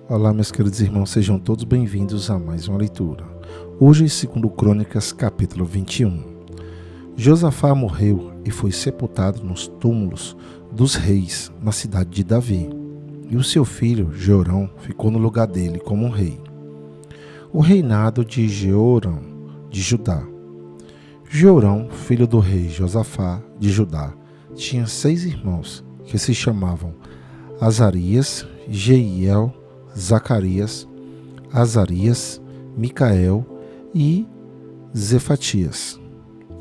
Olá, meus queridos irmãos, sejam todos bem-vindos a mais uma leitura. Hoje, segundo Crônicas, capítulo 21. Josafá morreu e foi sepultado nos túmulos dos reis na cidade de Davi, e o seu filho, Jeorão, ficou no lugar dele como rei. O reinado de Jeorão de Judá. Jeorão, filho do rei Josafá de Judá, tinha 6 irmãos, que se chamavam Azarias, Jeiel, Zacarias, Azarias, Micael e Zefatias.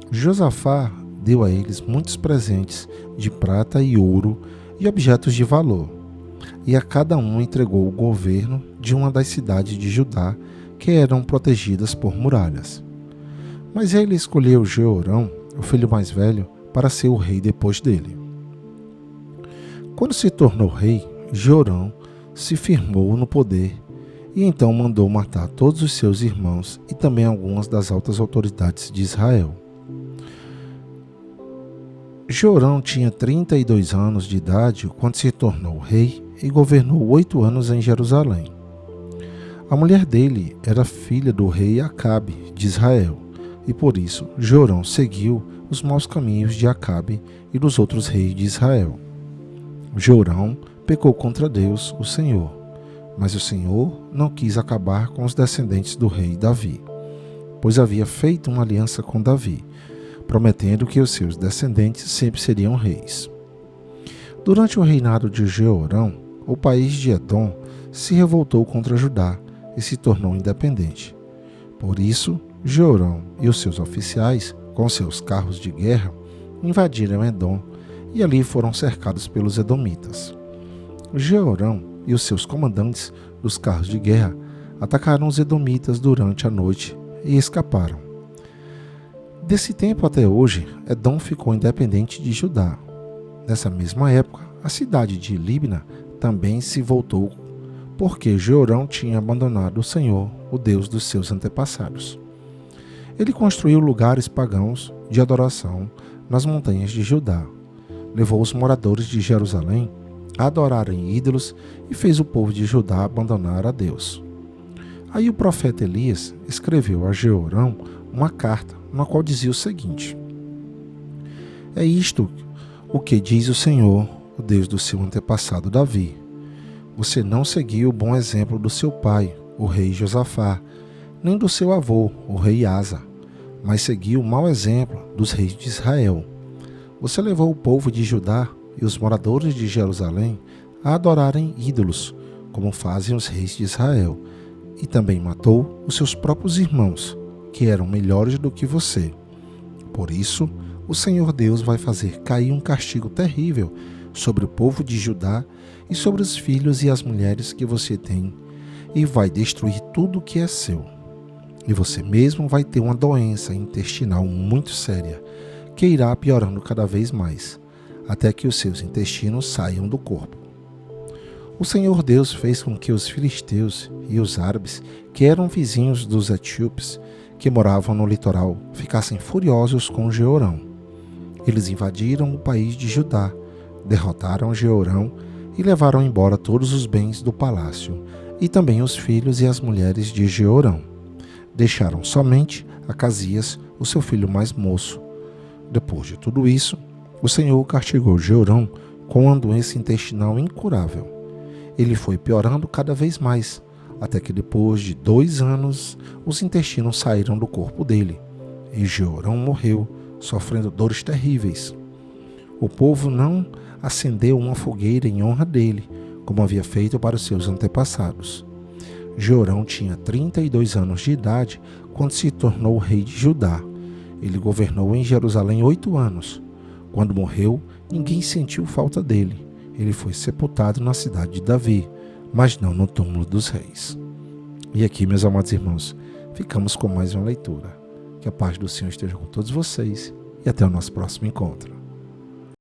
Josafá deu a eles muitos presentes de prata e ouro e objetos de valor, e a cada um entregou o governo de uma das cidades de Judá que eram protegidas por muralhas. Mas ele escolheu Jeorão, o filho mais velho, para ser o rei depois dele. Quando se tornou rei, Jeorão se firmou no poder e então mandou matar todos os seus irmãos e também algumas das altas autoridades de Israel. Jeorão tinha 32 anos de idade quando se tornou rei e governou 8 anos em Jerusalém. A mulher dele era filha do rei Acabe de Israel e por isso Jeorão seguiu os maus caminhos de Acabe e dos outros reis de Israel. Jeorão pecou contra Deus, o Senhor, mas o Senhor não quis acabar com os descendentes do rei Davi, pois havia feito uma aliança com Davi, prometendo que os seus descendentes sempre seriam reis. Durante o reinado de Jeorão, o país de Edom se revoltou contra Judá e se tornou independente. Por isso, Jeorão e os seus oficiais, com seus carros de guerra, invadiram Edom e ali foram cercados pelos edomitas. Jeorão e os seus comandantes dos carros de guerra atacaram os edomitas durante a noite e escaparam. Desse tempo até hoje, Edom ficou independente de Judá. Nessa mesma época, a cidade de Libna também se voltou, porque Jeorão tinha abandonado o Senhor, o Deus dos seus antepassados. Ele construiu lugares pagãos de adoração nas montanhas de Judá, levou os moradores de Jerusalém a adorarem ídolos e fez o povo de Judá abandonar a Deus. Aí o profeta Elias escreveu a Jeorão uma carta na qual dizia o seguinte: É isto o que diz o Senhor, o Deus do seu antepassado Davi. Você não seguiu o bom exemplo do seu pai, o rei Josafá, nem do seu avô, o rei Asa, mas seguiu o mau exemplo dos reis de Israel. Você levou o povo de Judá e os moradores de Jerusalém a adorarem ídolos, como fazem os reis de Israel, e também matou os seus próprios irmãos, que eram melhores do que você. Por isso, o Senhor Deus vai fazer cair um castigo terrível sobre o povo de Judá e sobre os filhos e as mulheres que você tem, e vai destruir tudo o que é seu. E você mesmo vai ter uma doença intestinal muito séria, que irá piorando cada vez mais, até que os seus intestinos saiam do corpo. O Senhor Deus fez com que os filisteus e os árabes, que eram vizinhos dos etíopes, que moravam no litoral, ficassem furiosos com Jeorão. Eles invadiram o país de Judá, derrotaram Jeorão e levaram embora todos os bens do palácio, e também os filhos e as mulheres de Jeorão. Deixaram somente Acasias, o seu filho mais moço. Depois de tudo isso, o Senhor castigou Jeorão com uma doença intestinal incurável. Ele foi piorando cada vez mais, até que depois de 2 anos, os intestinos saíram do corpo dele, e Jeorão morreu, sofrendo dores terríveis. O povo não acendeu uma fogueira em honra dele, como havia feito para os seus antepassados. Jeorão tinha 32 anos de idade quando se tornou rei de Judá. Ele governou em Jerusalém 8 anos. Quando morreu, ninguém sentiu falta dele. Ele foi sepultado na cidade de Davi, mas não no túmulo dos reis. E aqui, meus amados irmãos, ficamos com mais uma leitura. Que a paz do Senhor esteja com todos vocês e até o nosso próximo encontro.